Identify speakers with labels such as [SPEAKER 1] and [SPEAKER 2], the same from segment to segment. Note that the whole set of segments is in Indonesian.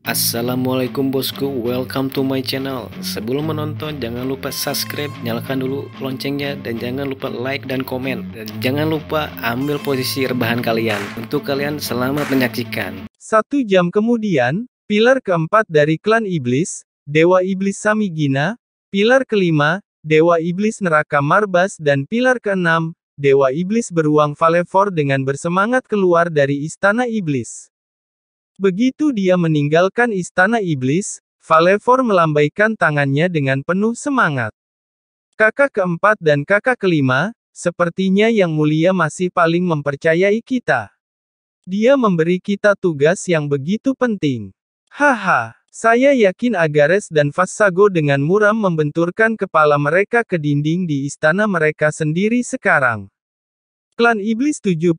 [SPEAKER 1] Assalamualaikum bosku, welcome to my channel. Sebelum menonton jangan lupa subscribe, nyalakan dulu loncengnya, dan jangan lupa like dan komen. Dan jangan lupa ambil posisi rebahan kalian. Untuk kalian selamat menyaksikan.
[SPEAKER 2] 1 jam kemudian, pilar keempat dari klan iblis, Dewa Iblis Samigina, pilar kelima, Dewa Iblis Neraka Marbas dan pilar keenam, Dewa Iblis Beruang Valevor dengan bersemangat keluar dari Istana Iblis. Begitu dia meninggalkan Istana Iblis, Valevor melambaikan tangannya dengan penuh semangat. Kakak keempat dan kakak kelima, sepertinya Yang Mulia masih paling mempercayai kita. Dia memberi kita tugas yang begitu penting. Haha, saya yakin Agares dan Vassago dengan muram membenturkan kepala mereka ke dinding di istana mereka sendiri sekarang. Klan Iblis 72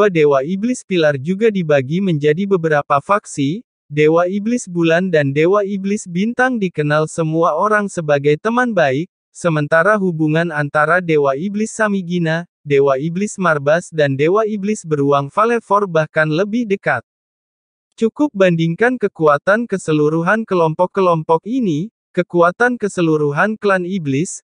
[SPEAKER 2] Dewa Iblis Pilar juga dibagi menjadi beberapa faksi. Dewa Iblis Bulan dan Dewa Iblis Bintang dikenal semua orang sebagai teman baik, sementara hubungan antara Dewa Iblis Samigina, Dewa Iblis Marbas dan Dewa Iblis Beruang Valevor bahkan lebih dekat. Cukup bandingkan kekuatan keseluruhan kelompok-kelompok ini, kekuatan keseluruhan klan iblis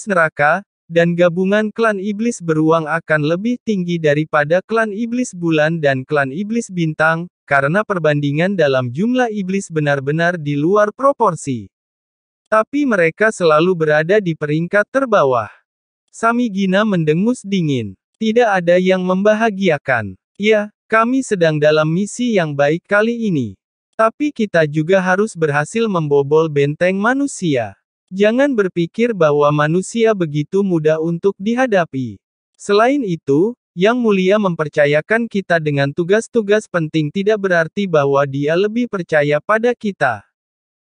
[SPEAKER 2] neraka, dan gabungan klan iblis beruang akan lebih tinggi daripada klan iblis bulan dan klan iblis bintang, karena perbandingan dalam jumlah iblis benar-benar di luar proporsi. Tapi mereka selalu berada di peringkat terbawah. Samigina mendengus dingin. Tidak ada yang membahagiakan. Ya, kami sedang dalam misi yang baik kali ini. Tapi kita juga harus berhasil membobol benteng manusia. Jangan berpikir bahwa manusia begitu mudah untuk dihadapi. Selain itu, Yang Mulia mempercayakan kita dengan tugas-tugas penting tidak berarti bahwa dia lebih percaya pada kita.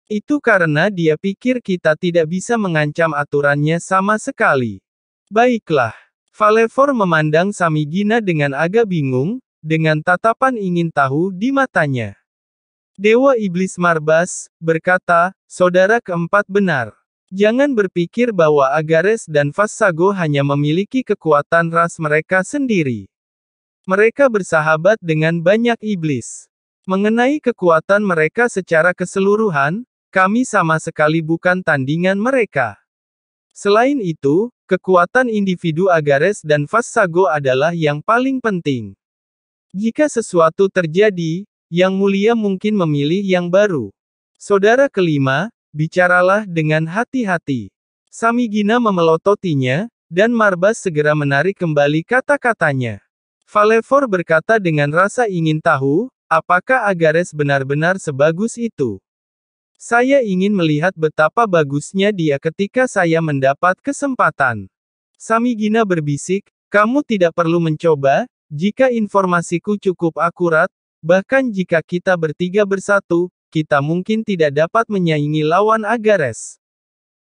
[SPEAKER 2] Itu karena dia pikir kita tidak bisa mengancam aturannya sama sekali. Baiklah. Valevor memandang Samigina dengan agak bingung, dengan tatapan ingin tahu di matanya. Dewa Iblis Marbas berkata, "Saudara keempat benar. Jangan berpikir bahwa Agares dan Vassago hanya memiliki kekuatan ras mereka sendiri. Mereka bersahabat dengan banyak iblis. Mengenai kekuatan mereka secara keseluruhan, kami sama sekali bukan tandingan mereka. Selain itu, kekuatan individu Agares dan Vassago adalah yang paling penting. Jika sesuatu terjadi, Yang Mulia mungkin memilih yang baru. Saudara kelima, bicaralah dengan hati-hati." Samigina memelototinya, dan Marbas segera menarik kembali kata-katanya. Valevor berkata dengan rasa ingin tahu, apakah Agares benar-benar sebagus itu? Saya ingin melihat betapa bagusnya dia ketika saya mendapat kesempatan. Samigina berbisik, kamu tidak perlu mencoba, jika informasiku cukup akurat, bahkan jika kita bertiga bersatu, kita mungkin tidak dapat menyaingi lawan Agares.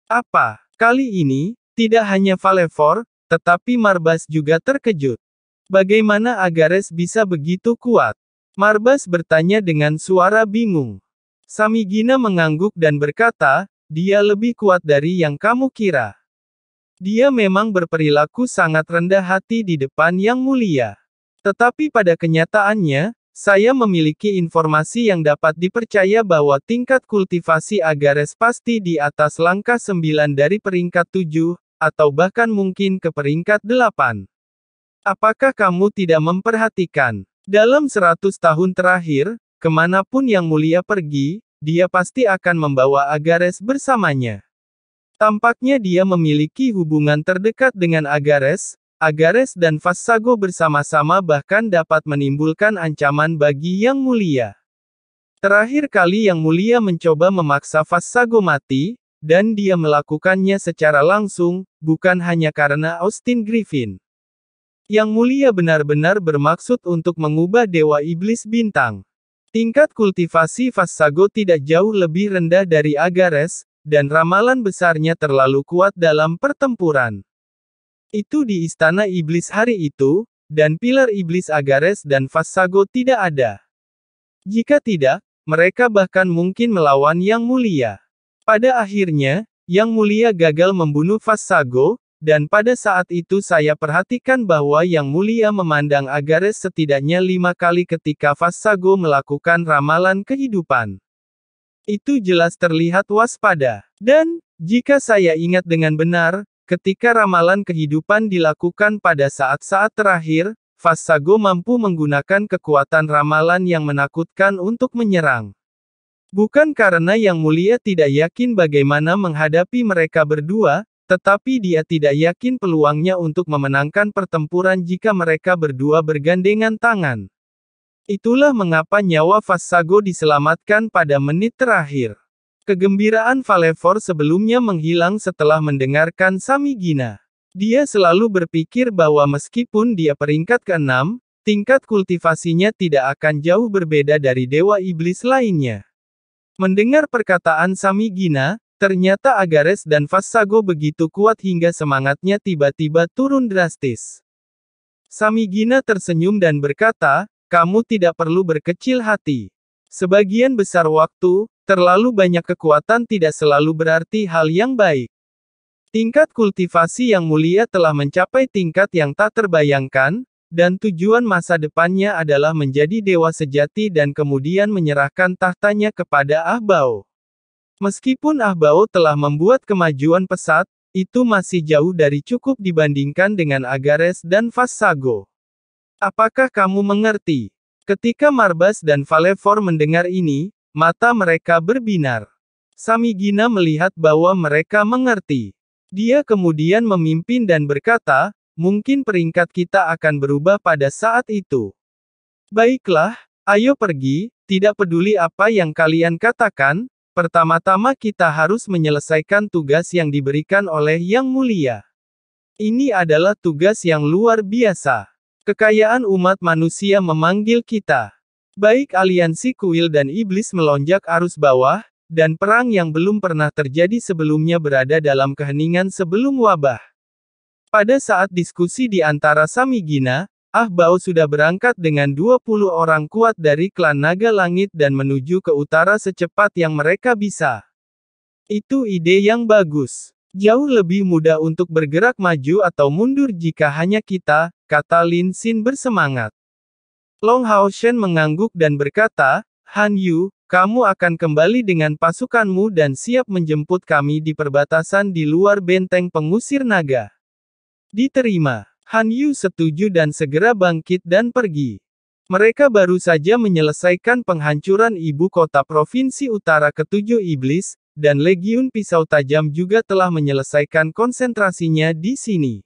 [SPEAKER 2] Apa? Kali ini, tidak hanya Valevor, tetapi Marbas juga terkejut. Bagaimana Agares bisa begitu kuat? Marbas bertanya dengan suara bingung. Samigina mengangguk dan berkata, dia lebih kuat dari yang kamu kira. Dia memang berperilaku sangat rendah hati di depan Yang Mulia. Tetapi pada kenyataannya, saya memiliki informasi yang dapat dipercaya bahwa tingkat kultivasi Agares pasti di atas langkah 9 dari peringkat 7, atau bahkan mungkin ke peringkat 8. Apakah kamu tidak memperhatikan? Dalam 100 tahun terakhir, kemanapun Yang Mulia pergi, dia pasti akan membawa Agares bersamanya. Tampaknya dia memiliki hubungan terdekat dengan Agares dan Vassago bersama-sama bahkan dapat menimbulkan ancaman bagi Yang Mulia. Terakhir kali Yang Mulia mencoba memaksa Vassago mati, dan dia melakukannya secara langsung, bukan hanya karena Austin Griffin. Yang Mulia benar-benar bermaksud untuk mengubah Dewa Iblis Bintang. Tingkat kultivasi Vassago tidak jauh lebih rendah dari Agares, dan ramalan besarnya terlalu kuat dalam pertempuran. Itu di Istana Iblis hari itu, dan pilar iblis Agares dan Vassago tidak ada. Jika tidak, mereka bahkan mungkin melawan Yang Mulia. Pada akhirnya, Yang Mulia gagal membunuh Vassago, dan pada saat itu saya perhatikan bahwa Yang Mulia memandang Agares setidaknya 5 kali ketika Vassago melakukan ramalan kehidupan. Itu jelas terlihat waspada. Dan, jika saya ingat dengan benar, ketika ramalan kehidupan dilakukan pada saat-saat terakhir, Vassago mampu menggunakan kekuatan ramalan yang menakutkan untuk menyerang. Bukan karena Yang Mulia tidak yakin bagaimana menghadapi mereka berdua, tetapi dia tidak yakin peluangnya untuk memenangkan pertempuran jika mereka berdua bergandengan tangan. Itulah mengapa nyawa Vassago diselamatkan pada menit terakhir. Kegembiraan Valefor sebelumnya menghilang setelah mendengarkan Samigina. Dia selalu berpikir bahwa meskipun dia peringkat ke-6, tingkat kultivasinya tidak akan jauh berbeda dari dewa iblis lainnya. Mendengar perkataan Samigina, ternyata Agares dan Vassago begitu kuat hingga semangatnya tiba-tiba turun drastis. Samigina tersenyum dan berkata, "Kamu tidak perlu berkecil hati. Sebagian besar waktu, terlalu banyak kekuatan tidak selalu berarti hal yang baik. Tingkat kultivasi Yang Mulia telah mencapai tingkat yang tak terbayangkan, dan tujuan masa depannya adalah menjadi dewa sejati dan kemudian menyerahkan tahtanya kepada Ahbao. Meskipun Ahbao telah membuat kemajuan pesat, itu masih jauh dari cukup dibandingkan dengan Agares dan Vassago. Apakah kamu mengerti?" Ketika Marbas dan Valefor mendengar ini, mata mereka berbinar. Samigina melihat bahwa mereka mengerti. Dia kemudian memimpin dan berkata, "Mungkin peringkat kita akan berubah pada saat itu. Baiklah, ayo pergi, tidak peduli apa yang kalian katakan. Pertama-tama kita harus menyelesaikan tugas yang diberikan oleh Yang Mulia. Ini adalah tugas yang luar biasa. Kekayaan umat manusia memanggil kita." Baik aliansi kuil dan iblis melonjak arus bawah, dan perang yang belum pernah terjadi sebelumnya berada dalam keheningan sebelum wabah. Pada saat diskusi di antara Samigina, Ahbao sudah berangkat dengan 20 orang kuat dari klan Naga Langit dan menuju ke utara secepat yang mereka bisa. Itu ide yang bagus. Jauh lebih mudah untuk bergerak maju atau mundur jika hanya kita, kata Lin Xin bersemangat. Long Haoshen mengangguk dan berkata, "Han Yu, kamu akan kembali dengan pasukanmu dan siap menjemput kami di perbatasan di luar benteng pengusir naga." Diterima. Han Yu setuju dan segera bangkit dan pergi. Mereka baru saja menyelesaikan penghancuran ibu kota provinsi utara ke-7 iblis, dan Legiun Pisau Tajam juga telah menyelesaikan konsentrasinya di sini.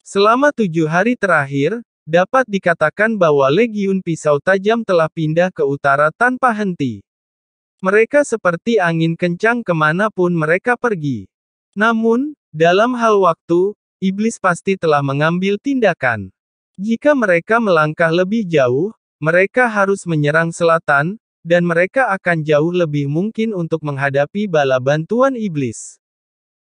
[SPEAKER 2] Selama 7 hari terakhir, dapat dikatakan bahwa Legiun Pisau Tajam telah pindah ke utara tanpa henti. Mereka seperti angin kencang kemanapun mereka pergi. Namun, dalam hal waktu, iblis pasti telah mengambil tindakan. Jika mereka melangkah lebih jauh, mereka harus menyerang selatan, dan mereka akan jauh lebih mungkin untuk menghadapi bala bantuan iblis.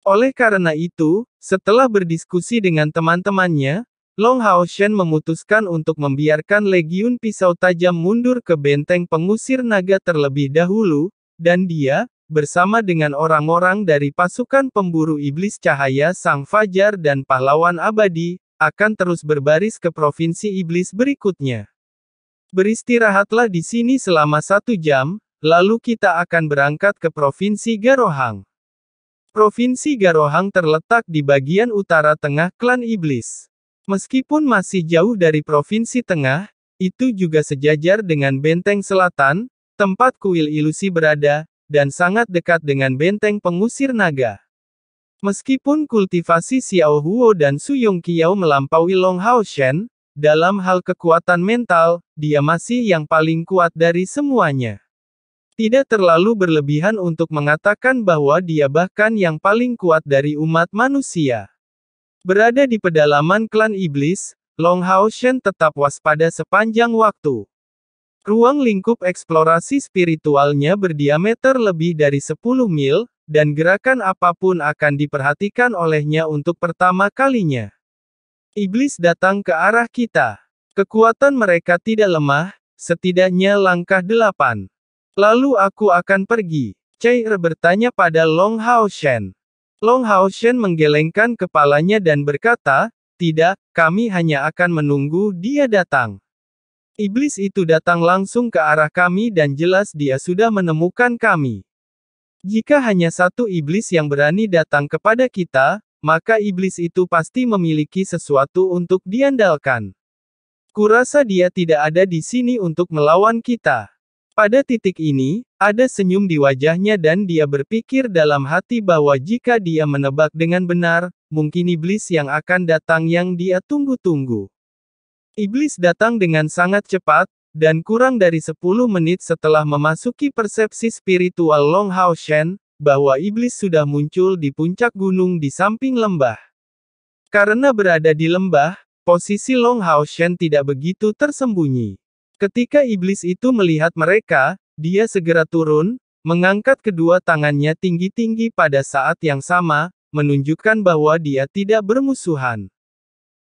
[SPEAKER 2] Oleh karena itu, setelah berdiskusi dengan teman-temannya, Long Haoshen memutuskan untuk membiarkan Legiun Pisau Tajam mundur ke benteng pengusir naga terlebih dahulu, dan dia, bersama dengan orang-orang dari pasukan pemburu iblis cahaya Sang Fajar dan pahlawan abadi, akan terus berbaris ke provinsi iblis berikutnya. Beristirahatlah di sini selama 1 jam, lalu kita akan berangkat ke provinsi Garohang. Provinsi Garohang terletak di bagian utara tengah klan iblis. Meskipun masih jauh dari provinsi tengah, itu juga sejajar dengan benteng selatan, tempat kuil ilusi berada, dan sangat dekat dengan benteng pengusir naga. Meskipun kultivasi Xiao Huo dan Su Yongqiao melampaui Long Haoshen, dalam hal kekuatan mental, dia masih yang paling kuat dari semuanya. Tidak terlalu berlebihan untuk mengatakan bahwa dia bahkan yang paling kuat dari umat manusia. Berada di pedalaman klan iblis, Long Haoshen tetap waspada sepanjang waktu. Ruang lingkup eksplorasi spiritualnya berdiameter lebih dari 10 mil, dan gerakan apapun akan diperhatikan olehnya untuk pertama kalinya. Iblis datang ke arah kita. Kekuatan mereka tidak lemah, setidaknya langkah 8. Lalu aku akan pergi. Chair bertanya pada Long Haoshen. Long Hao Shen menggelengkan kepalanya dan berkata, "Tidak, kami hanya akan menunggu dia datang." Iblis itu datang langsung ke arah kami dan jelas dia sudah menemukan kami. Jika hanya satu iblis yang berani datang kepada kita, maka iblis itu pasti memiliki sesuatu untuk diandalkan. Kurasa dia tidak ada di sini untuk melawan kita. Pada titik ini, ada senyum di wajahnya dan dia berpikir dalam hati bahwa jika dia menebak dengan benar, mungkin iblis yang akan datang yang dia tunggu-tunggu. Iblis datang dengan sangat cepat, dan kurang dari 10 menit setelah memasuki persepsi spiritual Long Hao Shen, bahwa iblis sudah muncul di puncak gunung di samping lembah. Karena berada di lembah, posisi Long Hao Shen tidak begitu tersembunyi. Ketika iblis itu melihat mereka, dia segera turun, mengangkat kedua tangannya tinggi-tinggi pada saat yang sama, menunjukkan bahwa dia tidak bermusuhan.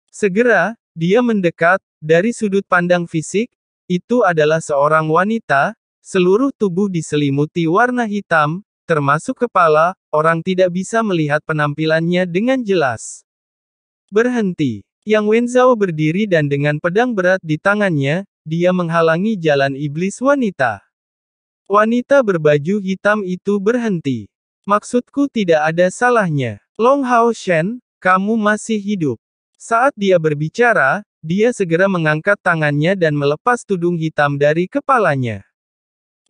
[SPEAKER 2] Segera, dia mendekat, dari sudut pandang fisik, itu adalah seorang wanita, seluruh tubuh diselimuti warna hitam, termasuk kepala, orang tidak bisa melihat penampilannya dengan jelas. Berhenti. Yang Wenzhao berdiri dan dengan pedang berat di tangannya, dia menghalangi jalan iblis wanita. Wanita berbaju hitam itu berhenti. Maksudku tidak ada salahnya. Long Hao Shen, kamu masih hidup. Saat dia berbicara, dia segera mengangkat tangannya dan melepas tudung hitam dari kepalanya.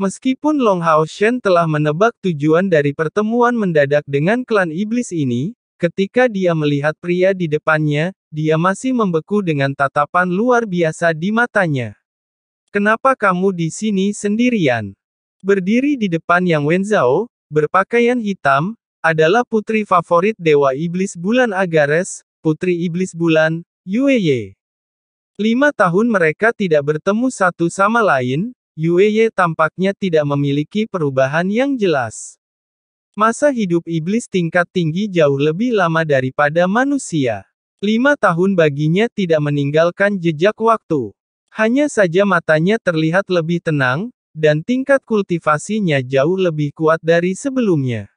[SPEAKER 2] Meskipun Long Hao Shen telah menebak tujuan dari pertemuan mendadak dengan klan iblis ini, ketika dia melihat pria di depannya, dia masih membeku dengan tatapan luar biasa di matanya. "Kenapa kamu di sini sendirian?" Berdiri di depan Yang Wenzhao, berpakaian hitam, adalah putri favorit Dewa Iblis Bulan Agares, Putri Iblis Bulan, Yueye. 5 tahun mereka tidak bertemu satu sama lain, Yueye tampaknya tidak memiliki perubahan yang jelas. Masa hidup iblis tingkat tinggi jauh lebih lama daripada manusia. 5 tahun baginya tidak meninggalkan jejak waktu. Hanya saja matanya terlihat lebih tenang, dan tingkat kultivasinya jauh lebih kuat dari sebelumnya.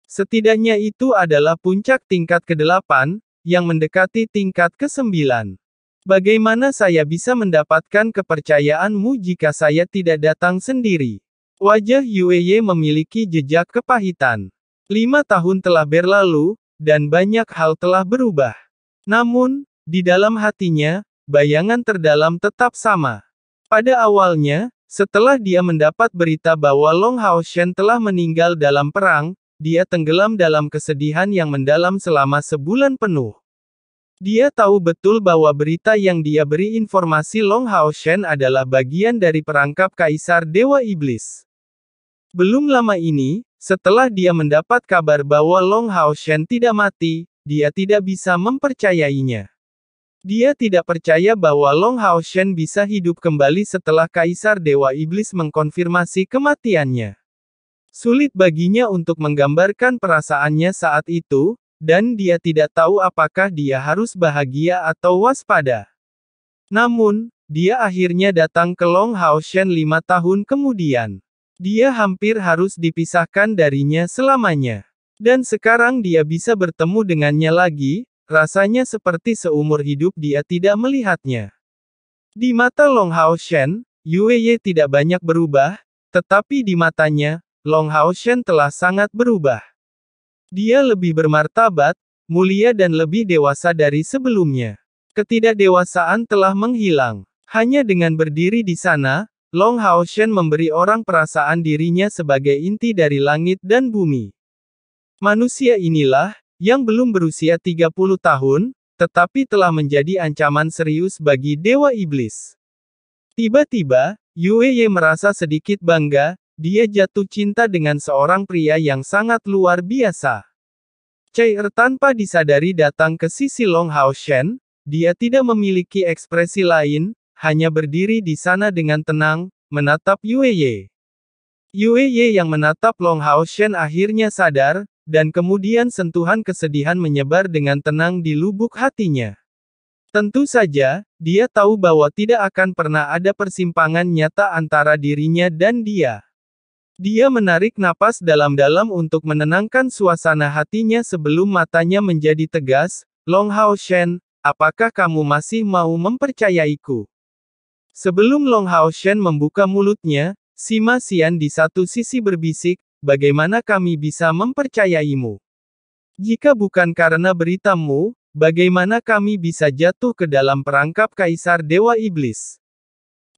[SPEAKER 2] Setidaknya itu adalah puncak tingkat ke-8, yang mendekati tingkat ke-9. Bagaimana saya bisa mendapatkan kepercayaanmu jika saya tidak datang sendiri? Wajah Yueye memiliki jejak kepahitan. 5 tahun telah berlalu, dan banyak hal telah berubah. Namun, di dalam hatinya, bayangan terdalam tetap sama. Pada awalnya, setelah dia mendapat berita bahwa Long Hao Shen telah meninggal dalam perang, dia tenggelam dalam kesedihan yang mendalam selama sebulan penuh. Dia tahu betul bahwa berita yang dia beri informasi Long Hao Shen adalah bagian dari perangkap Kaisar Dewa Iblis. Belum lama ini, setelah dia mendapat kabar bahwa Long Hao Shen tidak mati, dia tidak bisa mempercayainya. Dia tidak percaya bahwa Long Hao Shen bisa hidup kembali setelah Kaisar Dewa Iblis mengkonfirmasi kematiannya. Sulit baginya untuk menggambarkan perasaannya saat itu, dan dia tidak tahu apakah dia harus bahagia atau waspada. Namun, dia akhirnya datang ke Long Hao Shen 5 tahun kemudian. Dia hampir harus dipisahkan darinya selamanya. Dan sekarang dia bisa bertemu dengannya lagi, rasanya seperti seumur hidup dia tidak melihatnya. Di mata Long Hao Shen, Yueye tidak banyak berubah, tetapi di matanya, Long Hao Shen telah sangat berubah. Dia lebih bermartabat, mulia dan lebih dewasa dari sebelumnya. Ketidakdewasaan telah menghilang. Hanya dengan berdiri di sana, Long Hao Shen memberi orang perasaan dirinya sebagai inti dari langit dan bumi. Manusia inilah, yang belum berusia 30 tahun, tetapi telah menjadi ancaman serius bagi Dewa Iblis. Tiba-tiba, Yueye merasa sedikit bangga, dia jatuh cinta dengan seorang pria yang sangat luar biasa. Chai-er tanpa disadari datang ke sisi Long Hao Shen, dia tidak memiliki ekspresi lain, hanya berdiri di sana dengan tenang, menatap Yueye. Yueye yang menatap Long Hao Shen akhirnya sadar, dan kemudian sentuhan kesedihan menyebar dengan tenang di lubuk hatinya. Tentu saja, dia tahu bahwa tidak akan pernah ada persimpangan nyata antara dirinya dan dia. Dia menarik napas dalam-dalam untuk menenangkan suasana hatinya sebelum matanya menjadi tegas. Long Hao Shen, apakah kamu masih mau mempercayaiku? Sebelum Long Hao Shen membuka mulutnya, Sima Xian di satu sisi berbisik, bagaimana kami bisa mempercayaimu? Jika bukan karena beritamu, bagaimana kami bisa jatuh ke dalam perangkap Kaisar Dewa Iblis?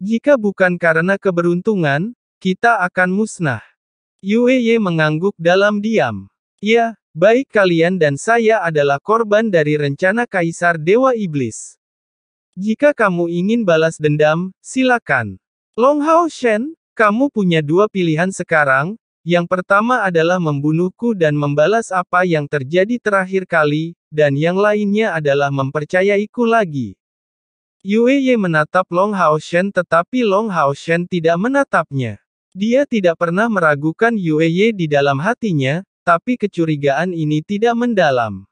[SPEAKER 2] Jika bukan karena keberuntungan, kita akan musnah. Yue mengangguk dalam diam. Ya, baik kalian dan saya adalah korban dari rencana Kaisar Dewa Iblis. Jika kamu ingin balas dendam, silakan. Long Hao Shen, kamu punya dua pilihan sekarang. Yang pertama adalah membunuhku dan membalas apa yang terjadi terakhir kali, dan yang lainnya adalah mempercayaiku lagi. Yue menatap Long Hao Shen tetapi Long Hao Shen tidak menatapnya. Dia tidak pernah meragukan Yue di dalam hatinya, tapi kecurigaan ini tidak mendalam.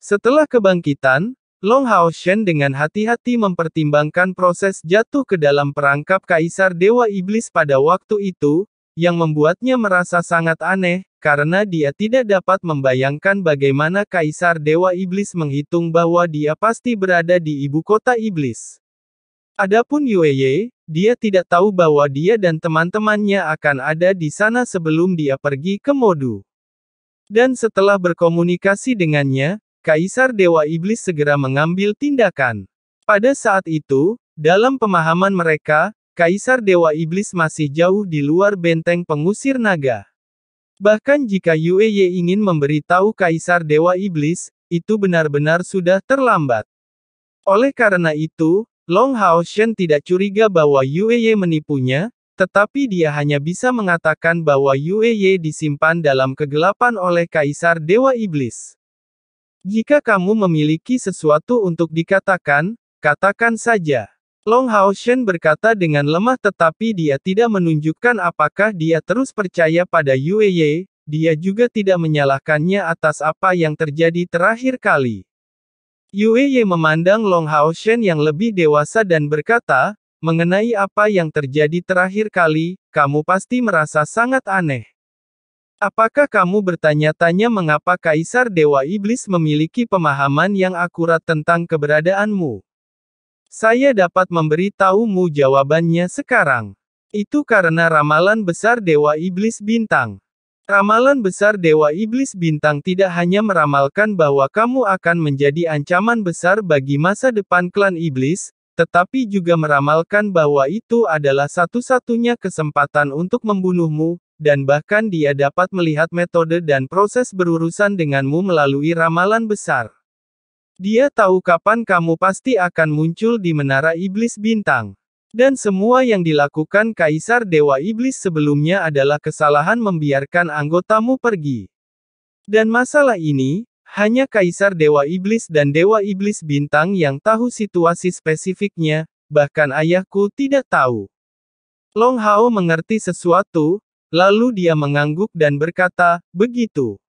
[SPEAKER 2] Setelah kebangkitan, Long Hao Shen dengan hati-hati mempertimbangkan proses jatuh ke dalam perangkap Kaisar Dewa Iblis pada waktu itu, yang membuatnya merasa sangat aneh, karena dia tidak dapat membayangkan bagaimana Kaisar Dewa Iblis menghitung bahwa dia pasti berada di ibu kota iblis. Adapun Yue, dia tidak tahu bahwa dia dan teman-temannya akan ada di sana sebelum dia pergi ke Modu. Dan setelah berkomunikasi dengannya, Kaisar Dewa Iblis segera mengambil tindakan. Pada saat itu, dalam pemahaman mereka, Kaisar Dewa Iblis masih jauh di luar benteng pengusir naga. Bahkan jika Yue ingin memberitahu Kaisar Dewa Iblis, itu benar-benar sudah terlambat. Oleh karena itu, Long Hao Shen tidak curiga bahwa Yue menipunya, tetapi dia hanya bisa mengatakan bahwa Yue disimpan dalam kegelapan oleh Kaisar Dewa Iblis. Jika kamu memiliki sesuatu untuk dikatakan, katakan saja. Long Hao Shen berkata dengan lemah tetapi dia tidak menunjukkan apakah dia terus percaya pada Yue, dia juga tidak menyalahkannya atas apa yang terjadi terakhir kali. Yue memandang Long Hao Shen yang lebih dewasa dan berkata, mengenai apa yang terjadi terakhir kali, kamu pasti merasa sangat aneh. Apakah kamu bertanya-tanya mengapa Kaisar Dewa Iblis memiliki pemahaman yang akurat tentang keberadaanmu? Saya dapat memberitahumu jawabannya sekarang. Itu karena ramalan besar Dewa Iblis Bintang. Ramalan besar Dewa Iblis Bintang tidak hanya meramalkan bahwa kamu akan menjadi ancaman besar bagi masa depan klan iblis, tetapi juga meramalkan bahwa itu adalah satu-satunya kesempatan untuk membunuhmu, dan bahkan dia dapat melihat metode dan proses berurusan denganmu melalui ramalan besar. Dia tahu kapan kamu pasti akan muncul di Menara Iblis Bintang. Dan semua yang dilakukan Kaisar Dewa Iblis sebelumnya adalah kesalahan membiarkan anggotamu pergi. Dan masalah ini, hanya Kaisar Dewa Iblis dan Dewa Iblis Bintang yang tahu situasi spesifiknya, bahkan ayahku tidak tahu. Long Hao mengerti sesuatu, lalu dia mengangguk dan berkata, begitu.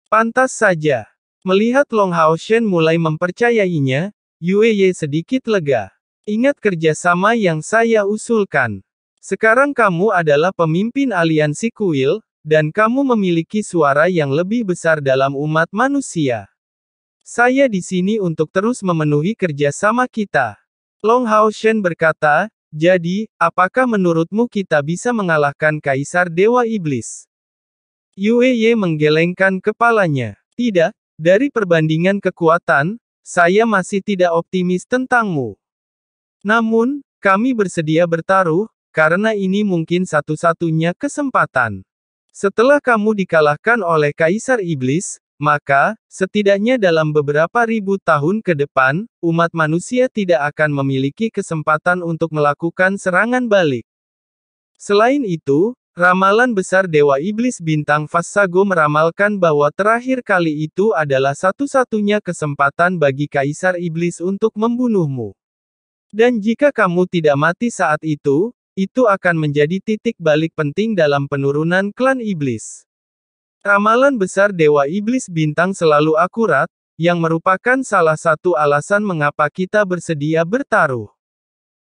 [SPEAKER 2] Pantas saja. Melihat Long Hao Shen mulai mempercayainya, Yue sedikit lega. Ingat kerjasama yang saya usulkan. Sekarang kamu adalah pemimpin aliansi kuil, dan kamu memiliki suara yang lebih besar dalam umat manusia. Saya di sini untuk terus memenuhi kerjasama kita. Long Hao Shen berkata, jadi, apakah menurutmu kita bisa mengalahkan Kaisar Dewa Iblis? Yue menggelengkan kepalanya. Tidak. Dari perbandingan kekuatan, saya masih tidak optimis tentangmu. Namun, kami bersedia bertaruh, karena ini mungkin satu-satunya kesempatan. Setelah kamu dikalahkan oleh Kaisar Iblis, maka, setidaknya dalam beberapa ribu tahun ke depan, umat manusia tidak akan memiliki kesempatan untuk melakukan serangan balik. Selain itu, ramalan besar Dewa Iblis Bintang Vassago meramalkan bahwa terakhir kali itu adalah satu-satunya kesempatan bagi Kaisar Iblis untuk membunuhmu. Dan jika kamu tidak mati saat itu akan menjadi titik balik penting dalam penurunan klan iblis. Ramalan besar Dewa Iblis Bintang selalu akurat, yang merupakan salah satu alasan mengapa kita bersedia bertaruh.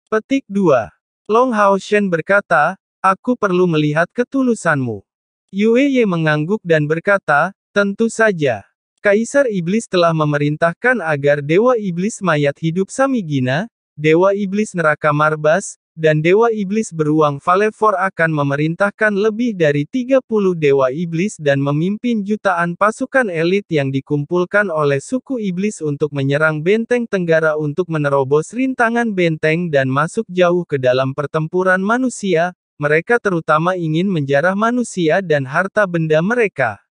[SPEAKER 2] Petik 2. Long Hao Shen berkata, Aku perlu melihat ketulusanmu. Yue mengangguk dan berkata, tentu saja. Kaisar Iblis telah memerintahkan agar Dewa Iblis Mayat Hidup Samigina, Dewa Iblis Neraka Marbas, dan Dewa Iblis Beruang Valefor akan memerintahkan lebih dari 30 Dewa Iblis dan memimpin jutaan pasukan elit yang dikumpulkan oleh suku Iblis untuk menyerang benteng Tenggara untuk menerobos rintangan benteng dan masuk jauh ke dalam pertempuran manusia. Mereka terutama ingin menjarah manusia dan harta benda mereka.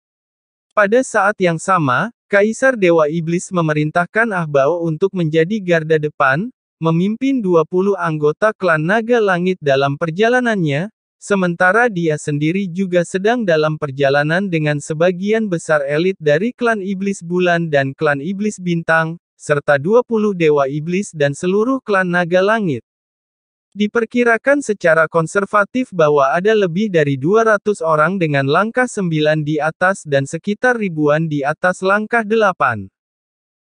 [SPEAKER 2] Pada saat yang sama, Kaisar Dewa Iblis memerintahkan Ahbao untuk menjadi garda depan, memimpin 20 anggota klan Naga Langit dalam perjalanannya, sementara dia sendiri juga sedang dalam perjalanan dengan sebagian besar elit dari klan Iblis Bulan dan klan Iblis Bintang, serta 20 Dewa Iblis dan seluruh klan Naga Langit. Diperkirakan secara konservatif bahwa ada lebih dari 200 orang dengan langkah 9 di atas dan sekitar ribuan di atas langkah 8.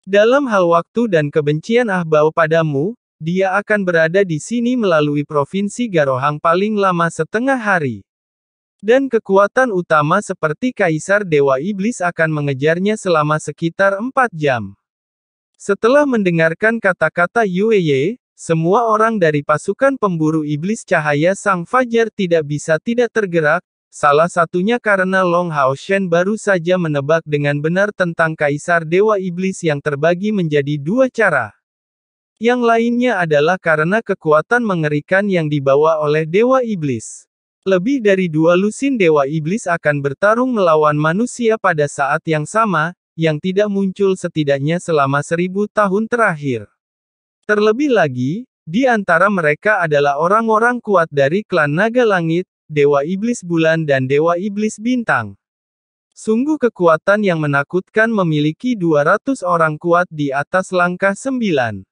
[SPEAKER 2] Dalam hal waktu dan kebencian Ahbao padamu, dia akan berada di sini melalui provinsi Garohang paling lama setengah hari. Dan kekuatan utama seperti Kaisar Dewa Iblis akan mengejarnya selama sekitar 4 jam. Setelah mendengarkan kata-kata Yue, semua orang dari pasukan pemburu iblis cahaya Sang Fajar tidak bisa tidak tergerak, salah satunya karena Long Hao Shen baru saja menebak dengan benar tentang Kaisar Dewa Iblis yang terbagi menjadi 2 cara. Yang lainnya adalah karena kekuatan mengerikan yang dibawa oleh Dewa Iblis. Lebih dari 2 lusin Dewa Iblis akan bertarung melawan manusia pada saat yang sama, yang tidak muncul setidaknya selama 1000 tahun terakhir. Terlebih lagi, di antara mereka adalah orang-orang kuat dari klan Naga Langit, Dewa Iblis Bulan dan Dewa Iblis Bintang. Sungguh kekuatan yang menakutkan memiliki 200 orang kuat di atas langkah 9.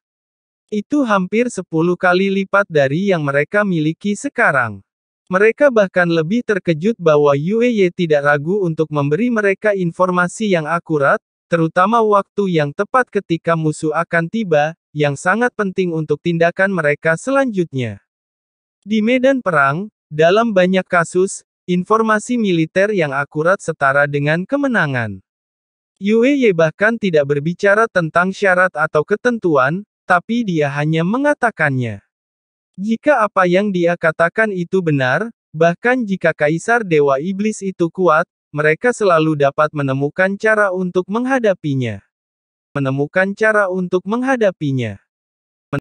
[SPEAKER 2] Itu hampir 10 kali lipat dari yang mereka miliki sekarang. Mereka bahkan lebih terkejut bahwa Yue tidak ragu untuk memberi mereka informasi yang akurat, terutama waktu yang tepat ketika musuh akan tiba, yang sangat penting untuk tindakan mereka selanjutnya. Di medan perang, dalam banyak kasus, informasi militer yang akurat setara dengan kemenangan. Yue bahkan tidak berbicara tentang syarat atau ketentuan, tapi dia hanya mengatakannya. Jika apa yang dia katakan itu benar, bahkan jika Kaisar Dewa Iblis itu kuat, mereka selalu dapat menemukan cara untuk menghadapinya.